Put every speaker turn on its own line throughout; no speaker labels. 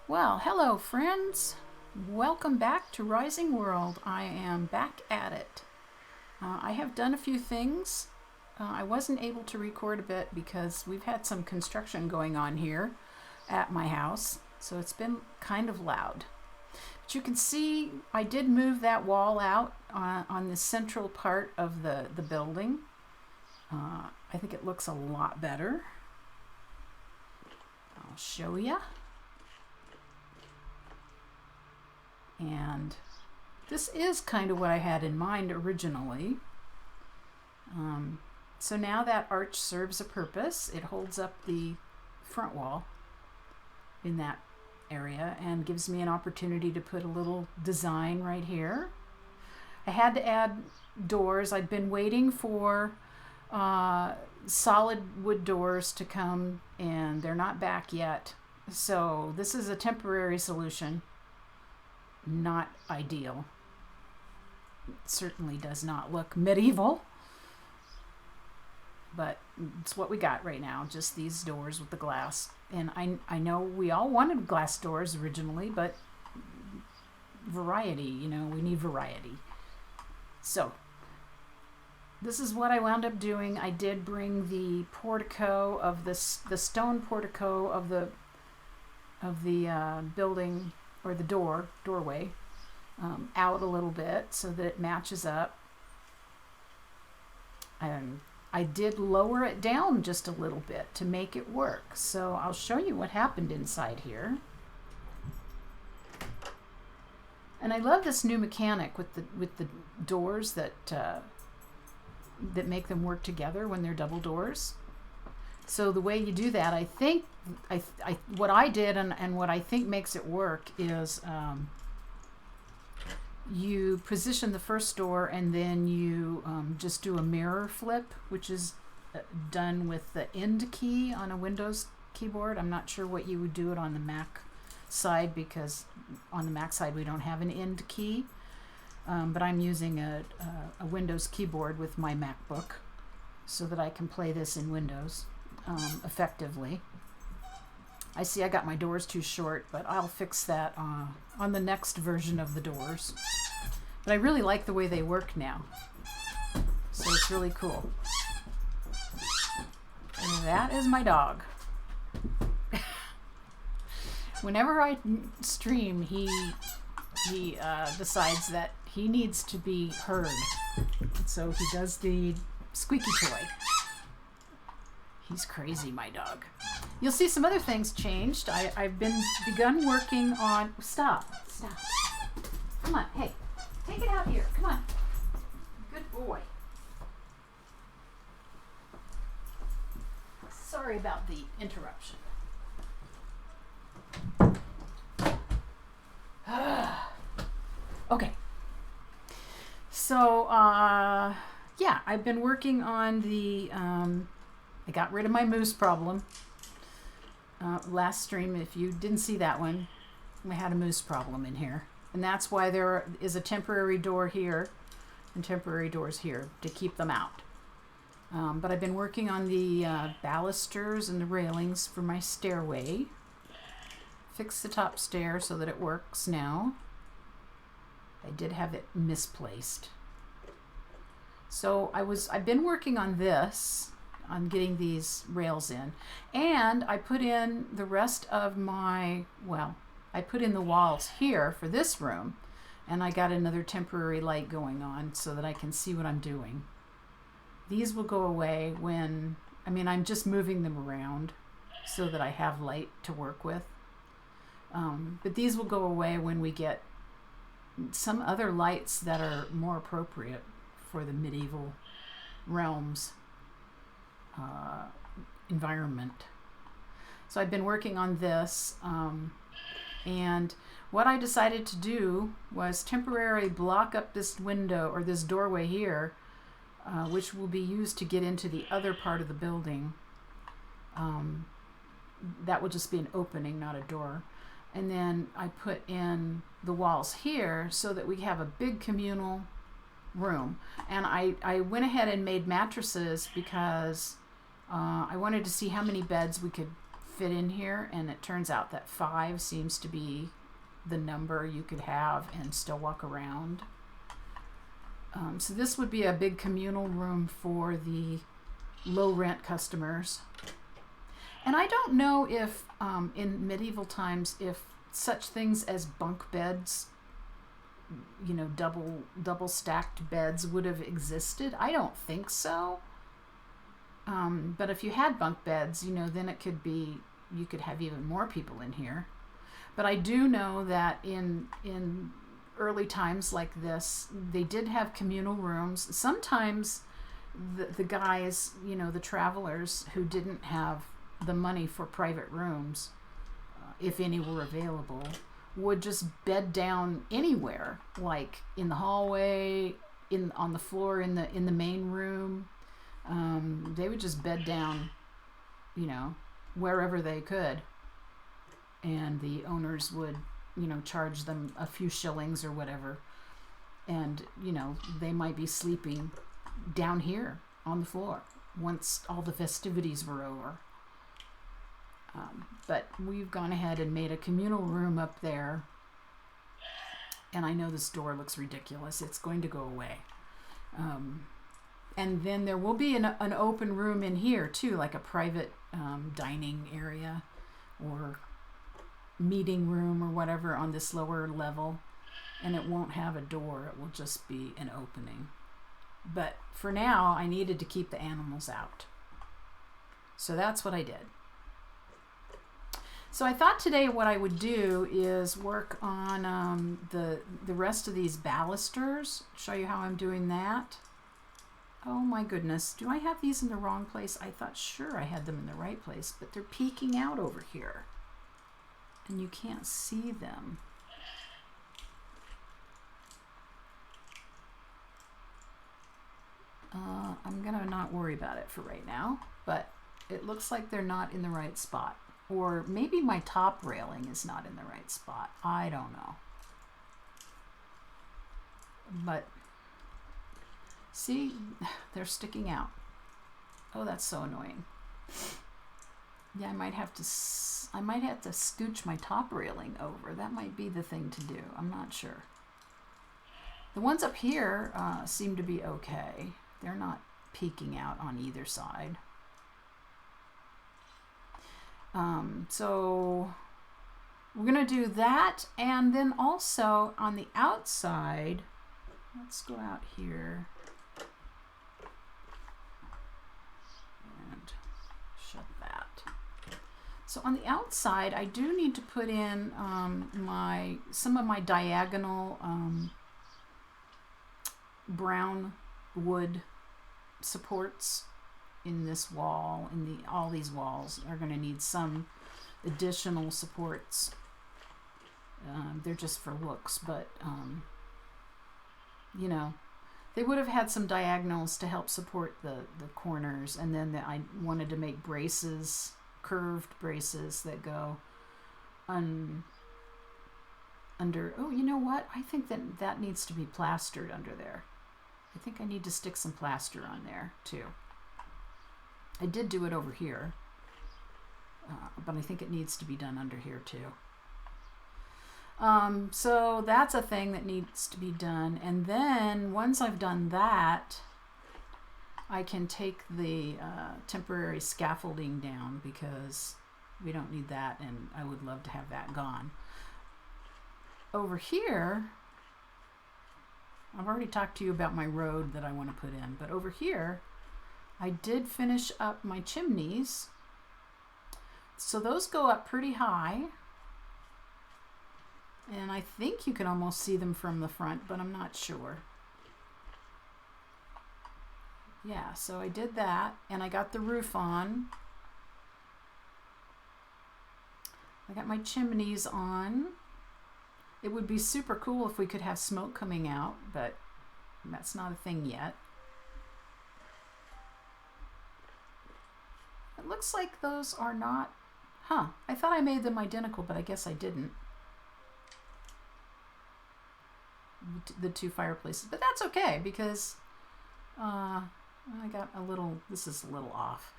Well, hello friends. Welcome back to Rising World. I am back at it. I have done a few things. I wasn't able to record a bit because we've had some construction going on here at my house, so it's been kind of loud. But you can see I did move that wall out on the central part of the building. I think it looks a lot better. I'll show you. And this is kind of what I had in mind originally. So now that arch serves a purpose. It holds up the front wall in that area and gives me an opportunity to put a little design right here. I had to add doors. I'd been waiting for solid wood doors to come, and they're not back yet. So this is a temporary solution. Not ideal. It certainly does not look medieval, but it's what we got right now, just these doors with the glass. And I know we all wanted glass doors originally, but variety, we need variety. So this is what I wound up doing. I did bring the portico of the stone portico of the building, or the doorway, out a little bit so that it matches up. I did lower it down just a little bit to make it work. So I'll show you what happened inside here. And I love this new mechanic with the doors that make them work together when they're double doors. So the way you do that, I think, what I did and what I think makes it work is you position the first door and then you just do a mirror flip, which is done with the end key on a Windows keyboard. I'm not sure what you would do it on the Mac side, because on the Mac side we don't have an end key. But I'm using a Windows keyboard with my MacBook so that I can play this in Windows effectively. I see I got my doors too short, but I'll fix that on the next version of the doors. But I really like the way they work now, so it's really cool. And that is my dog. Whenever I stream, he decides that he needs to be heard, so he does the squeaky toy. He's crazy, my dog. You'll see some other things changed. I've begun working on... Stop. Come on, hey. Take it out here. Come on. Good boy. Sorry about the interruption. Okay. So, yeah, I've been working on the... I got rid of my moose problem. Last stream, if you didn't see that one, I had a moose problem in here. And that's why there is a temporary door here and temporary doors here to keep them out. But I've been working on the balusters and the railings for my stairway. Fixed the top stair so that it works now. I did have it misplaced. So I've been working on this, on getting these rails in, and I put in the rest of my, I put in the walls here for this room, and I got another temporary light going on so that I can see what I'm doing. These will go away when, I'm just moving them around so that I have light to work with. But these will go away when we get some other lights that are more appropriate for the medieval realms environment. So I've been working on this, and what I decided to do was temporarily block up this window, or this doorway here, which will be used to get into the other part of the building. That will just be an opening, not a door. And then I put in the walls here so that we have a big communal room. And I went ahead and made mattresses because I wanted to see how many beds we could fit in here, and it turns out that 5 seems to be the number you could have and still walk around. So this would be a big communal room for the low rent customers. And I don't know if in medieval times if such things as bunk beds, you know, double stacked beds would have existed. I don't think so. But if you had bunk beds, you know, then it could be, you could have even more people in here. But I do know that in early times like this, they did have communal rooms. Sometimes the guys, you know, the travelers who didn't have the money for private rooms, if any were available, would just bed down anywhere, like in the hallway, on the floor in the main room. They would just bed down, you know, wherever they could, and the owners would, you know, charge them a few shillings or whatever, and, you know, they might be sleeping down here on the floor once all the festivities were over. But we've gone ahead and made a communal room up there, and I know this door looks ridiculous. It's going to go away. And then there will be an open room in here too, like a private dining area or meeting room or whatever on this lower level, and it won't have a door. It will just be an opening. But for now, I needed to keep the animals out, so that's what I did. So I thought today what I would do is work on the rest of these balusters, show you how I'm doing that. Oh my goodness, do I have these in the wrong place? I thought sure I had them in the right place, but they're peeking out over here and you can't see them. I'm gonna not worry about it for right now, but it looks like they're not in the right spot. Or maybe my top railing is not in the right spot. I don't know. But see, they're sticking out. Oh, that's so annoying. Yeah, I might have to scooch my top railing over. That might be the thing to do. I'm not sure. The ones up here seem to be okay. They're not peeking out on either side. So we're gonna do that, and then also on the outside, let's go out here and shut that. So on the outside, I do need to put in some of my diagonal brown wood supports in this wall. All these walls are going to need some additional supports. They're just for looks, but you know, they would have had some diagonals to help support the corners, and then I wanted to make braces, curved braces that go under. Oh, you know what? I think that needs to be plastered under there. I think I need to stick some plaster on there too. I did do it over here, but I think it needs to be done under here too. So that's a thing that needs to be done. And then once I've done that, I can take the temporary scaffolding down, because we don't need that, and I would love to have that gone. Over here, I've already talked to you about my road that I want to put in, but over here, I did finish up my chimneys. So those go up pretty high. And I think you can almost see them from the front, but I'm not sure. Yeah, so I did that, and I got the roof on. I got my chimneys on. It would be super cool if we could have smoke coming out, but that's not a thing yet. It looks like those are not, I thought I made them identical, but I guess I didn't. The two fireplaces, but that's okay, because I got a little, this is a little off.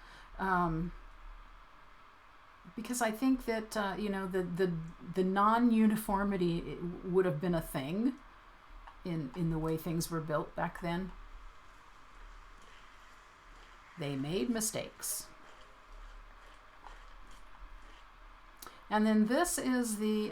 because I think that the non-uniformity would have been a thing in the way things were built back then. They made mistakes. And then this is the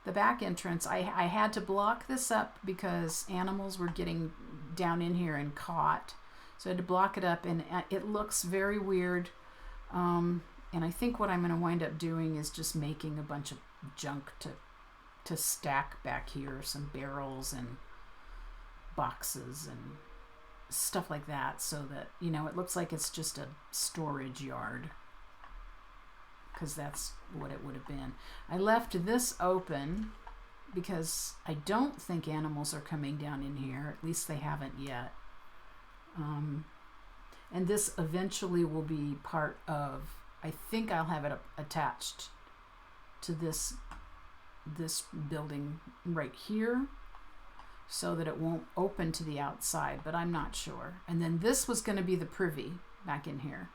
back entrance. I had to block this up because animals were getting down in here and caught. So I had to block it up, and it looks very weird. And I think what I'm going to wind up doing is just making a bunch of junk to stack back here, some barrels and boxes and stuff like that, so that, it looks like it's just a storage yard, because that's what it would have been. I left this open because I don't think animals are coming down in here. At least they haven't yet. And this eventually will be part of, I think I'll have it attached to this building right here, so that it won't open to the outside, but I'm not sure. And then this was going to be the privy back in here.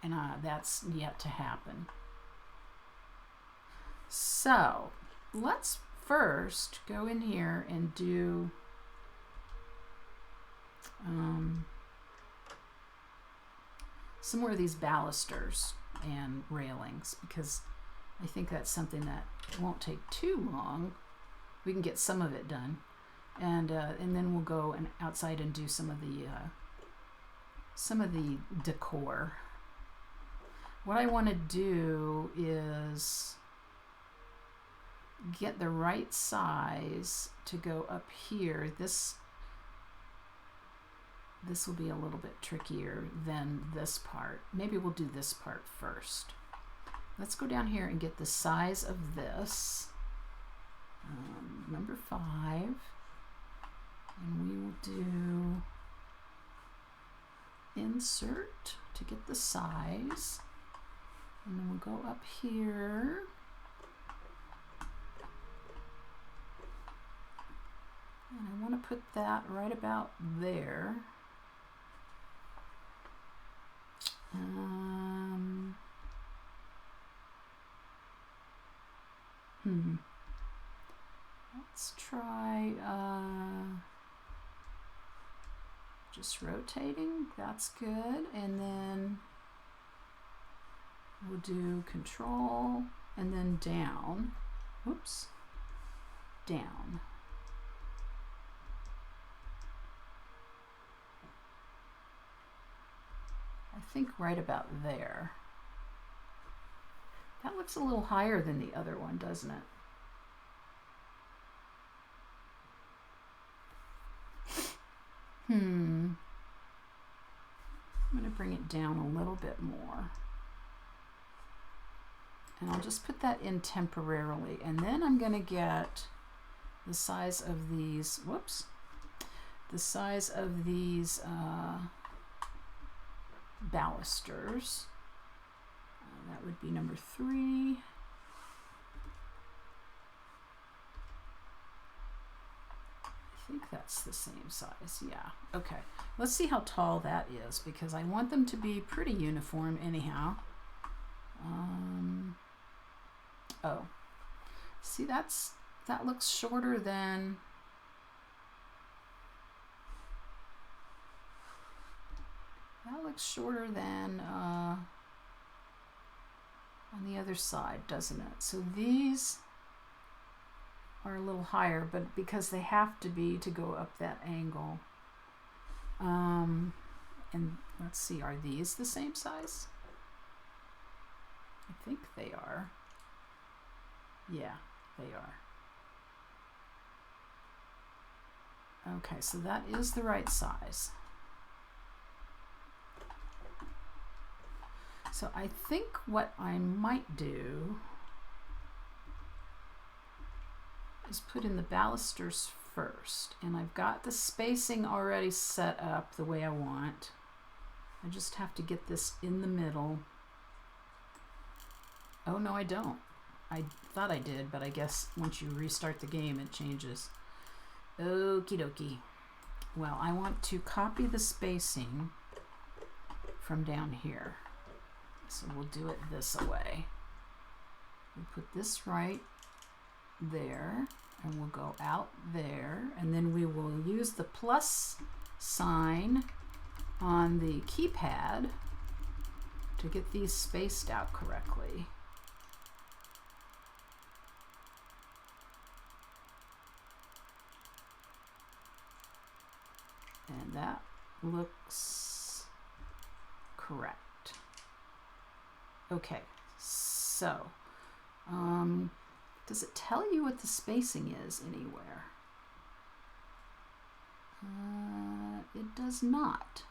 And that's yet to happen. So let's first go in here and do some more of these balusters and railings, because I think that's something that won't take too long. We can get some of it done, and then we'll go outside and do some of the decor. What I want to do is get the right size to go up here. This will be a little bit trickier than this part. Maybe we'll do this part first. Let's go down here and get the size of this. Number 5, and we will do insert to get the size, and then we'll go up here, and I want to put that right about there. Let's try just rotating. That's good. And then we'll do control and then down. Oops. Down. I think right about there. That looks a little higher than the other one, doesn't it? I'm going to bring it down a little bit more. And I'll just put that in temporarily. And then I'm going to get the size of these, the size of these balusters. That would be number 3. I think that's the same size. Yeah. Okay. Let's see how tall that is, because I want them to be pretty uniform anyhow. Oh, see, that looks shorter than on the other side, doesn't it? So these are a little higher, but because they have to be to go up that angle. And let's see, are these the same size? I think they are. Yeah, they are. Okay, so that is the right size. So I think what I might do is put in the balusters first, and I've got the spacing already set up the way I want. I just have to get this in the middle. Oh no, I don't. I thought I did, but I guess once you restart the game it changes. Okie dokie. Well, I want to copy the spacing from down here. so we'll do it this way. We'll put this right there, and we'll go out there, and then we will use the plus sign on the keypad to get these spaced out correctly. And that looks correct. Okay, so does it tell you what the spacing is anywhere? It does not.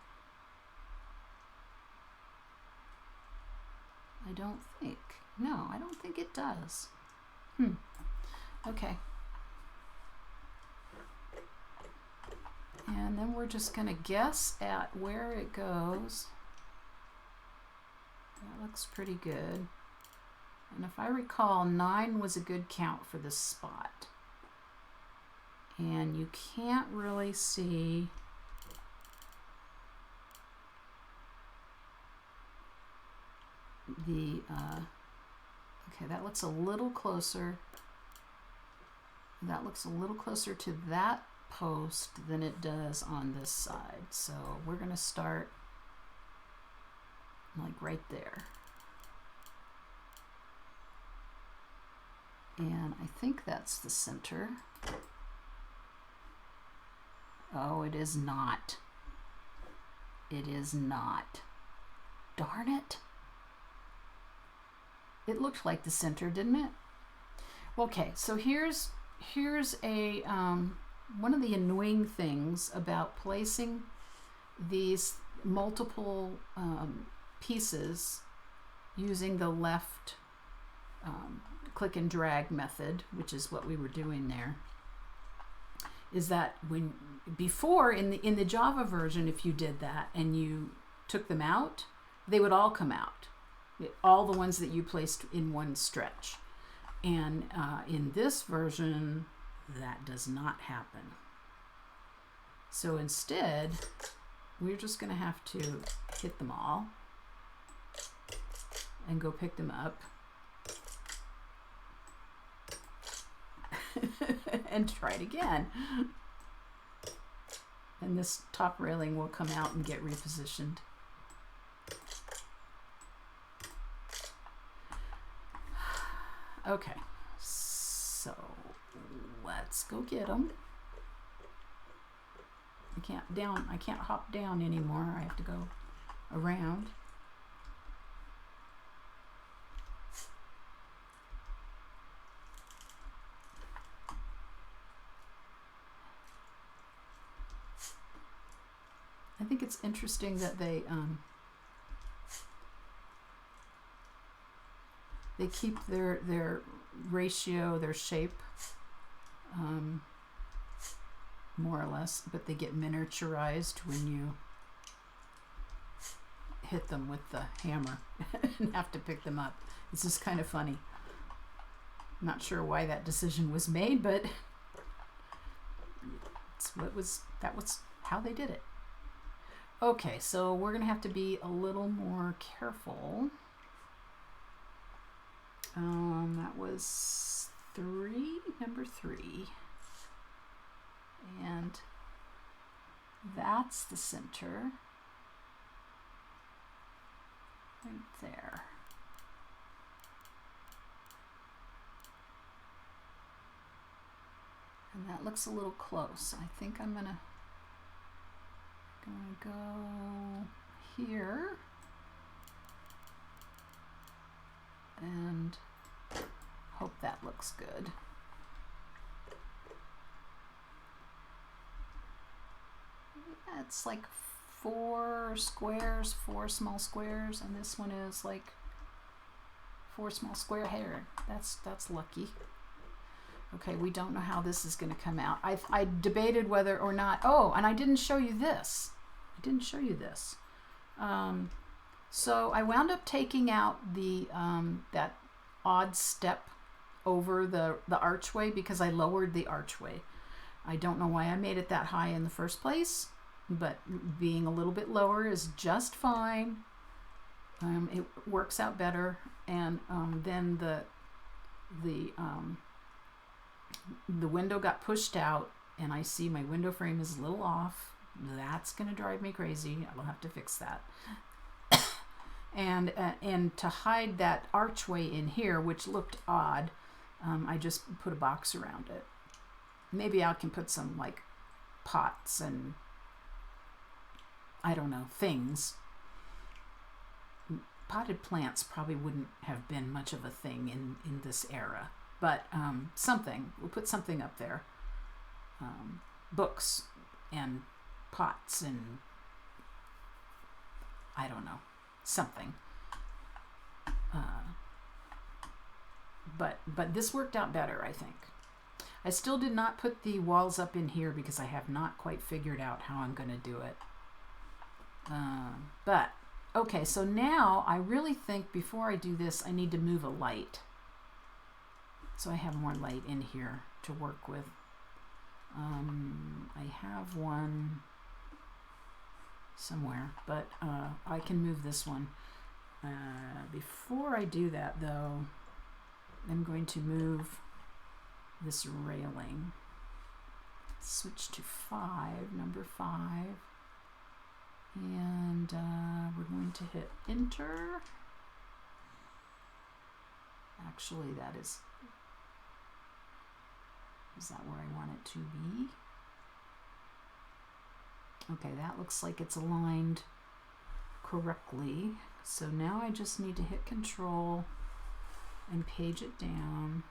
I don't think. No, I don't think it does. Okay. And then we're just going to guess at where it goes. That looks pretty good. And if I recall, 9 was a good count for this spot. And you can't really see the, okay, that looks a little closer. That looks a little closer to that post than it does on this side. So we're going to start like right there. And I think that's the center. Oh, it is not. It is not. Darn it. It looked like the center, didn't it? Okay, so here's a one of the annoying things about placing these multiple pieces using the left click and drag method, which is what we were doing there, is that when before in the Java version, if you did that and you took them out, they would all come out, all the ones that you placed in one stretch. And in this version, that does not happen. So instead, we're just going to have to hit them all and go pick them up and try it again. And this top railing will come out and get repositioned. Okay, so let's go get them. I can't hop down anymore. I have to go around. I think it's interesting that they keep their ratio, their shape, more or less, but they get miniaturized when you hit them with the hammer and have to pick them up. It's just kind of funny. I'm not sure why that decision was made, but that was how they did it. Okay, so we're gonna have to be a little more careful. That was number 3. And that's the center. Right there. And that looks a little close. I think I'm gonna go here. And hope that looks good. Yeah, it's like 4 squares, 4 small squares, and this one is like 4 small square hair. That's lucky. Okay, we don't know how this is going to come out. I debated whether or not. Oh, and I didn't show you this. So I wound up taking out the that odd step over the archway because I lowered the archway. I don't know why I made it that high in the first place, but being a little bit lower is just fine. It works out better, and then the window got pushed out, and I see my window frame is a little off. That's gonna drive me crazy. I'll have to fix that. And to hide that archway in here, which looked odd, I just put a box around it. Maybe I can put some like pots and I don't know, things. Potted plants probably wouldn't have been much of a thing in this era, but something. We'll put something up there. Books and pots and I don't know, something. But this worked out better, I think. I still did not put the walls up in here because I have not quite figured out how I'm going to do it. But okay, so now I really think before I do this, I need to move a light. So I have more light in here to work with. I have one somewhere, but I can move this one. Before I do that, though, I'm going to move this railing. Switch to 5, number 5. And we're going to hit enter. Actually, that is that where I want it to be? Okay, that looks like it's aligned correctly. So now I just need to hit control and page it down.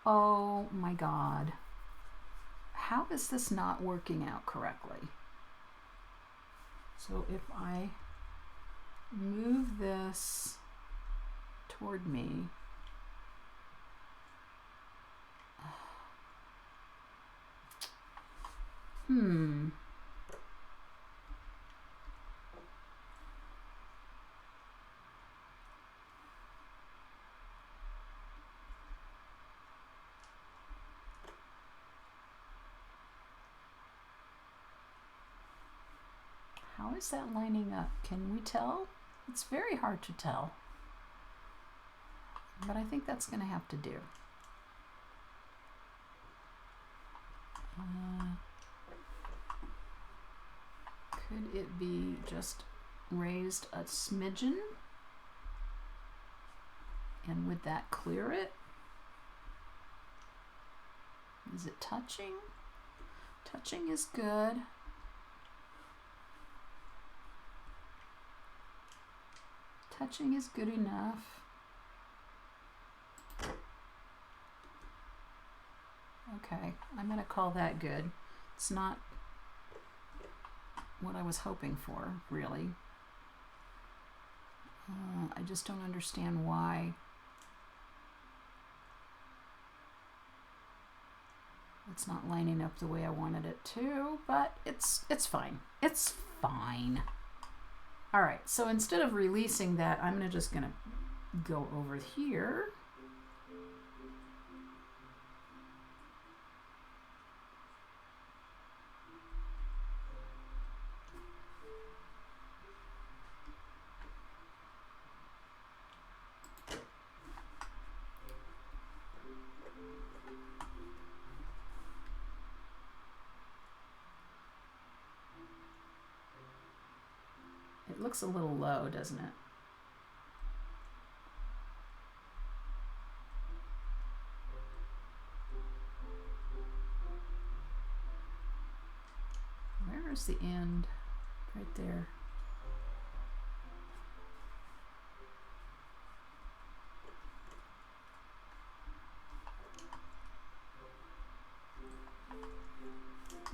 Oh my God. How is this not working out correctly? So if I move this toward me, how is that lining up? Can we tell? It's very hard to tell. But I think that's going to have to do. Could it be just raised a smidgen? And would that clear it? Is it touching? Touching is good. Touching is good enough. Okay, I'm going to call that good. It's not what I was hoping for, really. I just don't understand why it's not lining up the way I wanted it to, but it's fine. It's fine. All right, so instead of releasing that, I'm just gonna go over here. It looks a little low, doesn't it? Where is the end? Right there.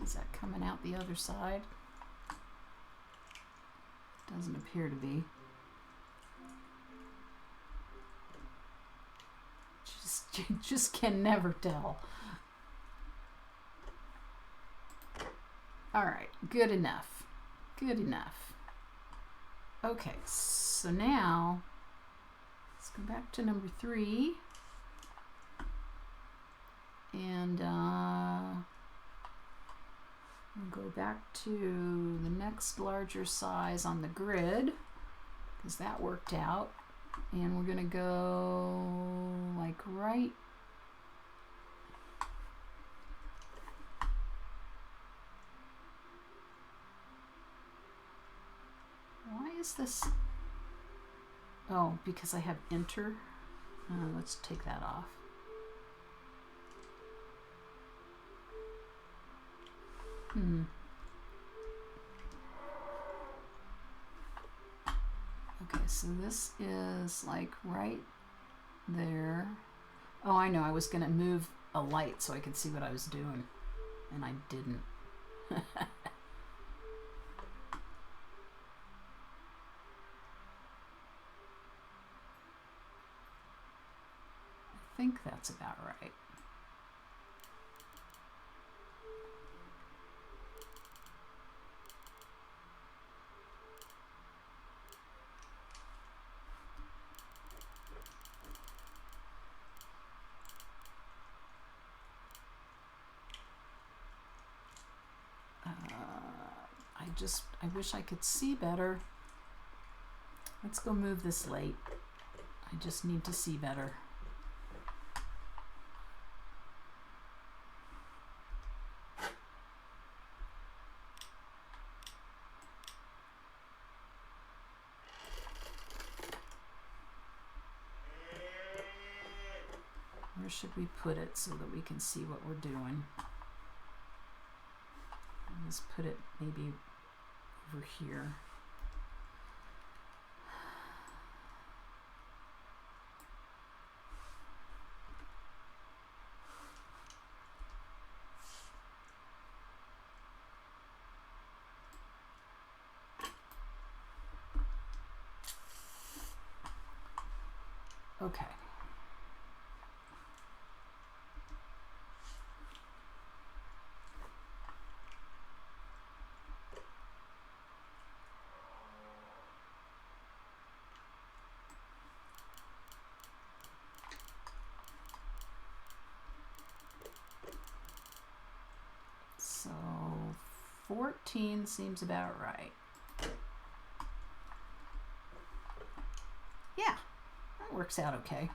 Is that coming out the other side? Doesn't appear to be. You just can never tell. All right, good enough. Good enough. Okay, so now let's go back to number 3. And we'll go back to the next larger size on the grid. because that worked out. And we're going to go like right. Why is this? Oh, because I have enter. Let's take that off. Okay, so this is like right there. Oh, I know. I was going to move a light so I could see what I was doing, and I didn't. I think that's about right. I wish I could see better. Let's go move this light. I just need to see better. Where should we put it so that we can see what we're doing? Let's put it maybe over here. Okay. So 14 seems about right. Yeah, that works out okay.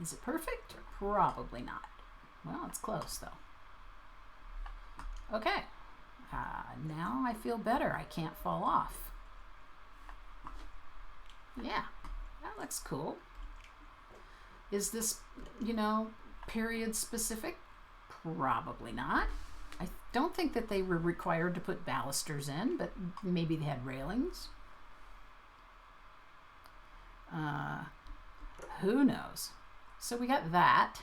Is it perfect? Probably not. Well, it's close though. Okay, now I feel better. I can't fall off. Yeah, that looks cool. Is this, period specific? Probably not. I don't think that they were required to put balusters in, but maybe they had railings. Who knows? So we got that.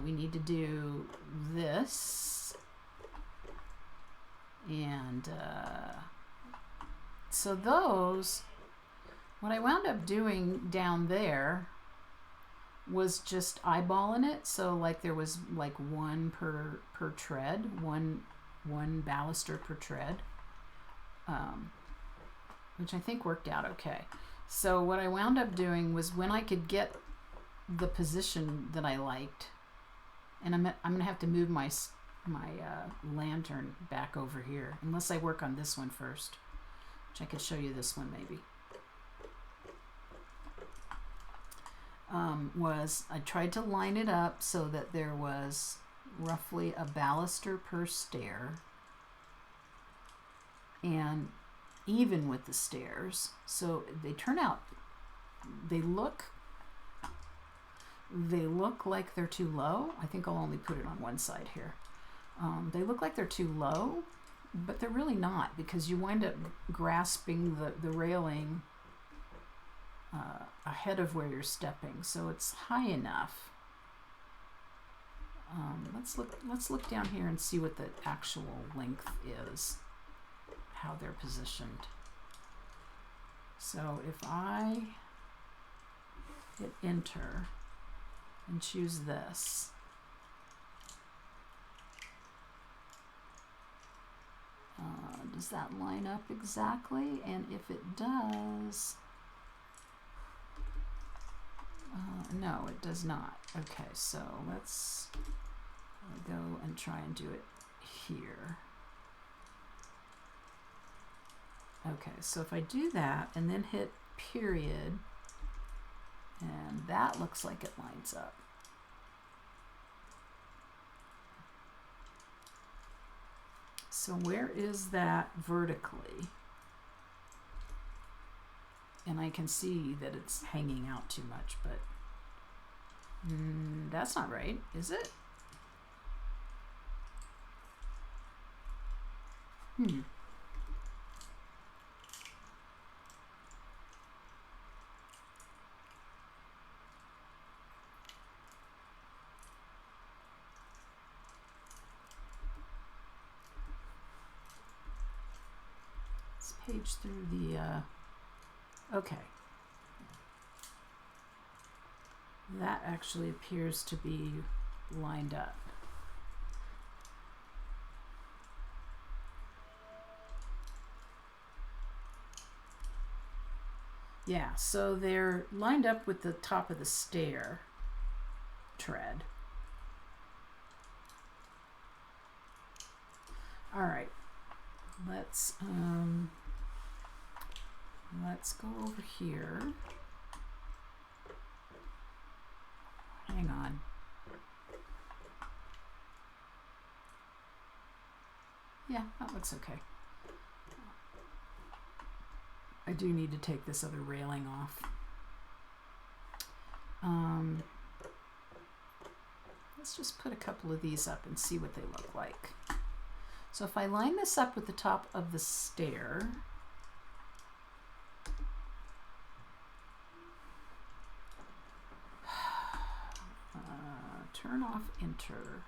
We need to do this. And so those, what I wound up doing down there was just eyeballing it. So like there was like one per tread, one baluster per tread, which I think worked out okay. So what I wound up doing was when I could get the position that I liked, and I'm gonna have to move my lantern back over here unless I work on this one first, which I could show you this one maybe. Was I tried to line it up so that there was roughly a baluster per stair and even with the stairs, so they turn out, they look like they're too low. I think I'll only put it on one side here. They look like they're too low, but they're really not, because you wind up grasping the railing ahead of where you're stepping, so it's high enough. Let's look down here and see what the actual length is, how they're positioned. So if I hit enter and choose this, does that line up exactly? And if it does, no, it does not. Okay, so let's go and try and do it here. Okay, so if I do that and then hit period, and that looks like it lines up. So where is that vertically? And I can see that it's hanging out too much, but that's not right, is it? Let's page through the, okay. That actually appears to be lined up. Yeah, so they're lined up with the top of the stair tread. All right, let's go over here. Hang on. Yeah, that looks okay. I do need to take this other railing off. Let's just put a couple of these up and see what they look like. So if I line this up with the top of the stair, turn off enter,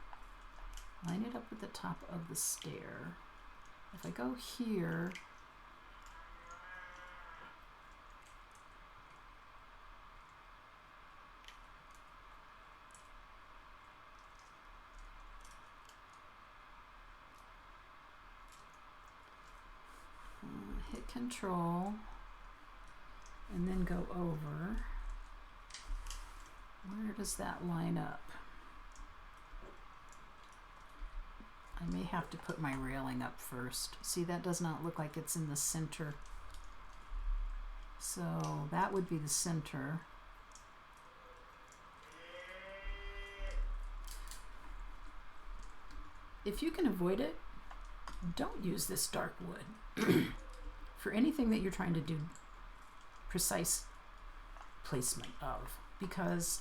line it up with the top of the stair. If I go here, hit control and then go over. Where does that line up? I may have to put my railing up first. See, that does not look like it's in the center. So that would be the center. If you can avoid it, don't use this dark wood for anything that you're trying to do precise placement of, because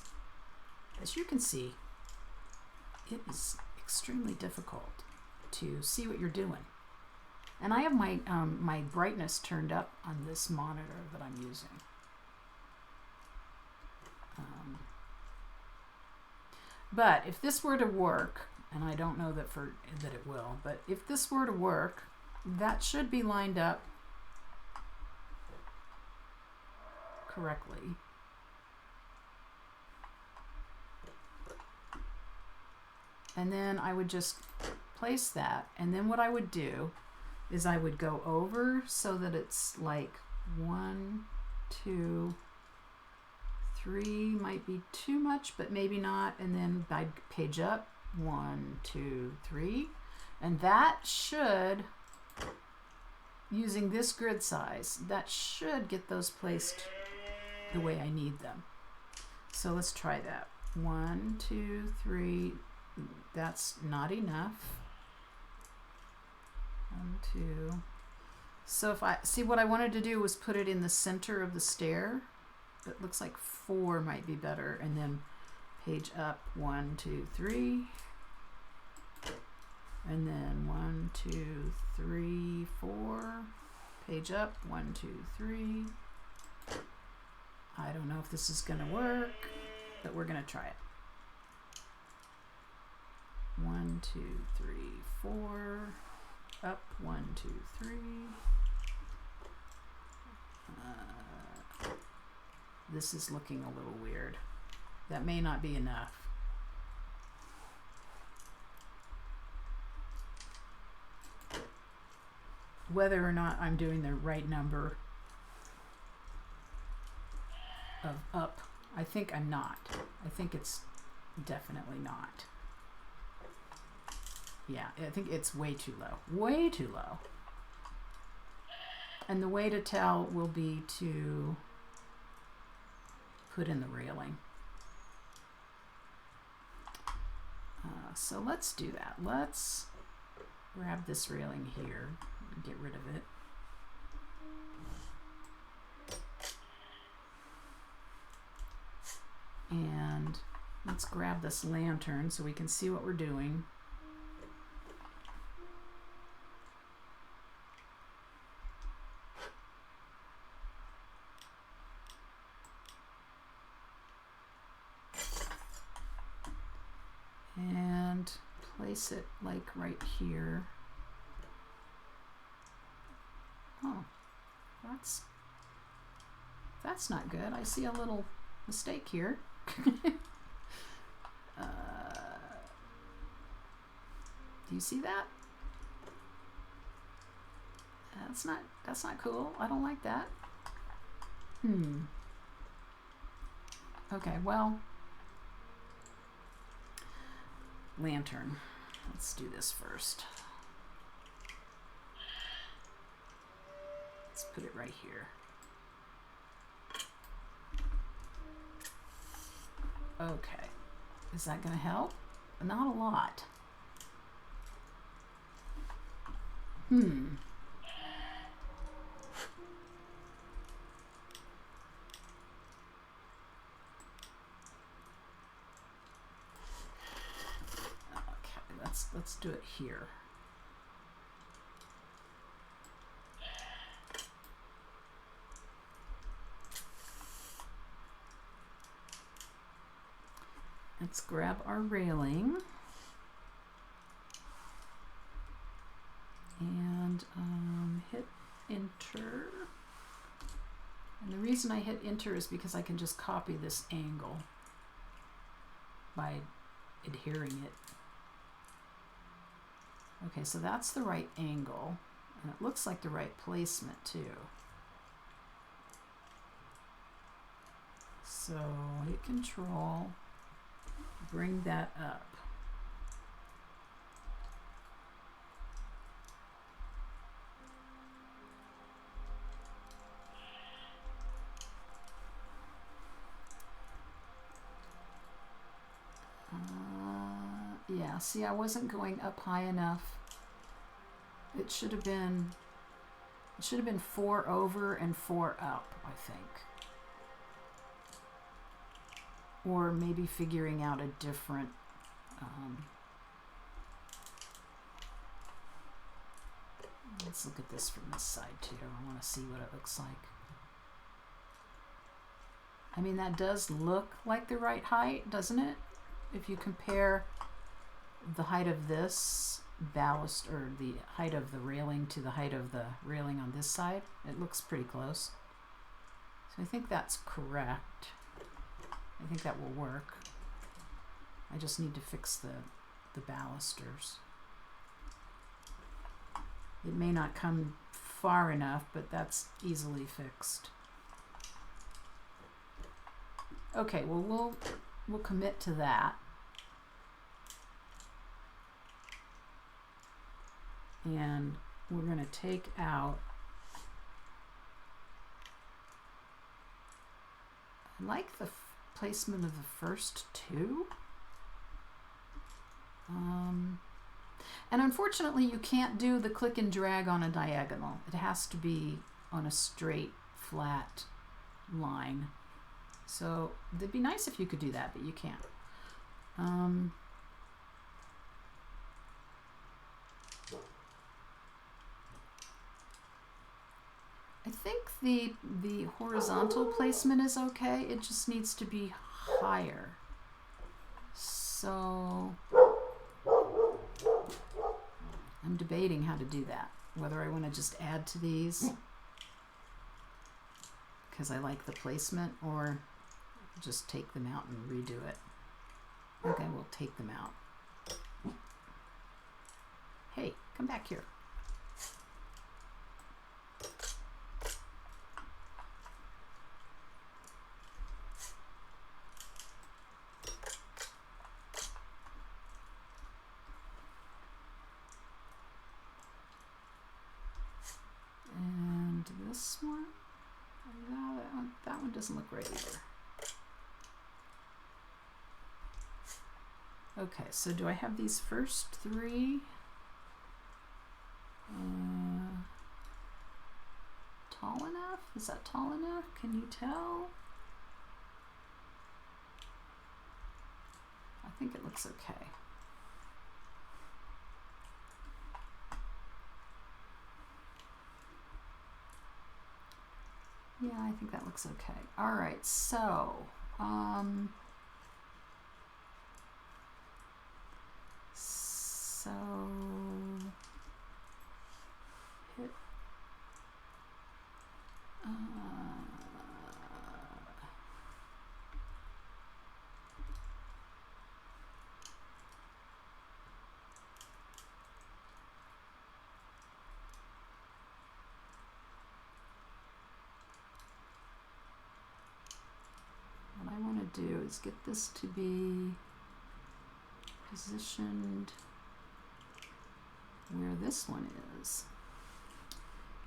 as you can see, it is extremely difficult to see what you're doing. And I have my my brightness turned up on this monitor that I'm using. But if this were to work, and I don't know that it will, but if this were to work, that should be lined up correctly. And then I would just place that, and then what I would do is I would go over so that it's like 1, 2, 3 might be too much, but maybe not, and then I'd page up 1, 2, 3, and that should, using this grid size, that should get those placed the way I need them. So let's try that. 1, 2, 3. That's not enough. 1, 2. So if I see, what I wanted to do was put it in the center of the stair. It looks like 4 might be better, and then page up 1, 2, 3, and then 1, 2, 3, 4. Page up 1, 2, 3. I don't know if this is gonna work, but we're gonna try it. 1, 2, 3, 4. Up 1, 2, 3. This is looking a little weird. That may not be enough. Whether or not I'm doing the right number of up, I think I'm not. I think it's definitely not. Yeah, I think it's way too low. Way too low. And the way to tell will be to put in the railing. So let's do that. Let's grab this railing here and get rid of it. And let's grab this lantern so we can see what we're doing. And place it like right here. Oh, that's not good. I see a little mistake here. Do you see that? That's not cool. I don't like that. Okay, well, lantern. Let's do this first. Let's put it right here. Okay, is that going to help? Not a lot. Okay, let's do it here. Let's grab our railing and hit enter. And the reason I hit enter is because I can just copy this angle by adhering it. Okay, so that's the right angle, and it looks like the right placement too. So hit Control, bring that up. Yeah, see, I wasn't going up high enough. It should have been 4 over and 4 up, I think. Or maybe figuring out a different let's look at this from this side too. I want to see what it looks like. I mean, that does look like the right height, doesn't it? If you compare the height of this ballast, or the height of the railing to the height of the railing on this side, it looks pretty close. So I think that's correct. I think that will work. I just need to fix the balusters. It may not come far enough, but that's easily fixed. Okay, well we'll commit to that. And we're going to take out, I like the placement of the first two. And unfortunately you can't do the click and drag on a diagonal. It has to be on a straight, flat line. So it'd be nice if you could do that, but you can't. I think the horizontal placement is okay. It just needs to be higher. So I'm debating how to do that. Whether I want to just add to these because I like the placement, or just take them out and redo it. Okay, we'll take them out. Hey, come back here. And doesn't look right either. Okay, so do I have these first three? Tall enough? Is that tall enough? Can you tell? I think it looks okay. Yeah, I think that looks okay. All right, so hit what I want to do is get this to be positioned where this one is.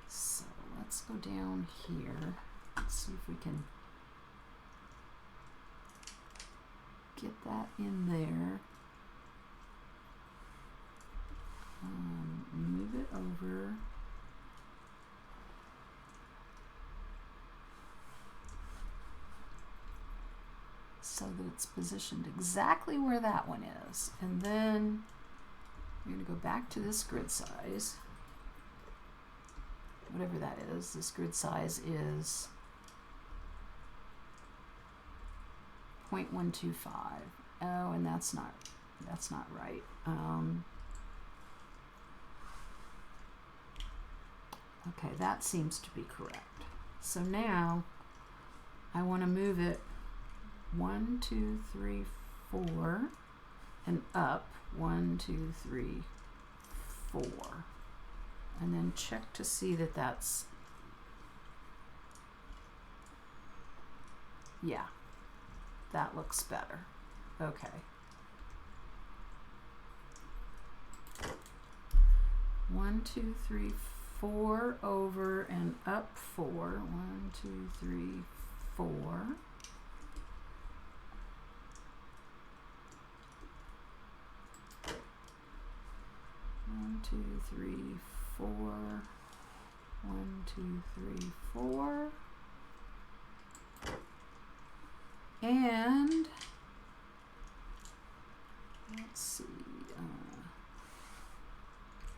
So let's go down here. Let's see if we can get that in there. Move it over. So that it's positioned exactly where that one is. And then we're going to go back to this grid size. Whatever that is, this grid size is 0.125. Oh, and that's not right. Okay, that seems to be correct. So now I want to move it 1, 2, 3, 4, and up 1, 2, 3, 4. And then check to see that that's, yeah, that looks better. Okay. 1, 2, 3, 4 over and up 4. 1, 2, 3, 4. 1, 2, 3, 4. 1, 2, 3, 4. And let's see.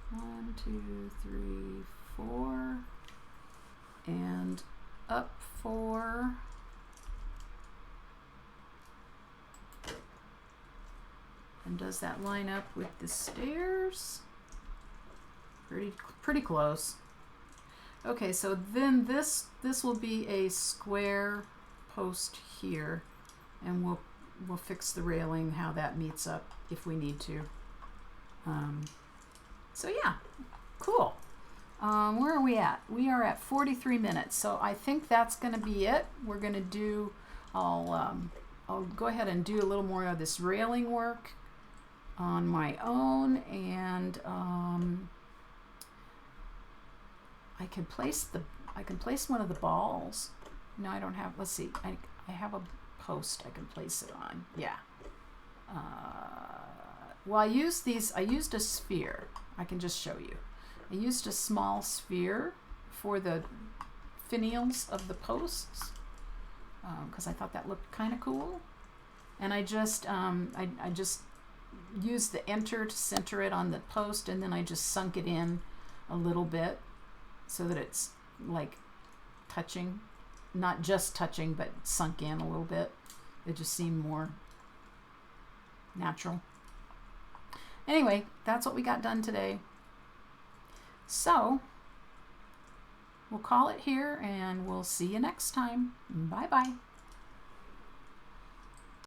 1, 2, 3, 4. And up 4. And does that line up with the stairs? Pretty close. Okay, so then this will be a square post here, and we'll fix the railing how that meets up if we need to. So yeah, cool. Where are we at? We are at 43 minutes. So I think that's going to be it. We're going to do. I'll go ahead and do a little more of this railing work on my own, and I can place one of the balls. No, I don't have. Let's see. I have a post I can place it on. Yeah. Well, I used a sphere. I can just show you. I used a small sphere for the finials of the posts because I thought that looked kind of cool, and I just used the enter to center it on the post, and then I just sunk it in a little bit so that it's like touching, not just touching, but sunk in a little bit. It just seemed more natural. Anyway, that's what we got done today. So we'll call it here, and we'll see you next time. Bye-bye.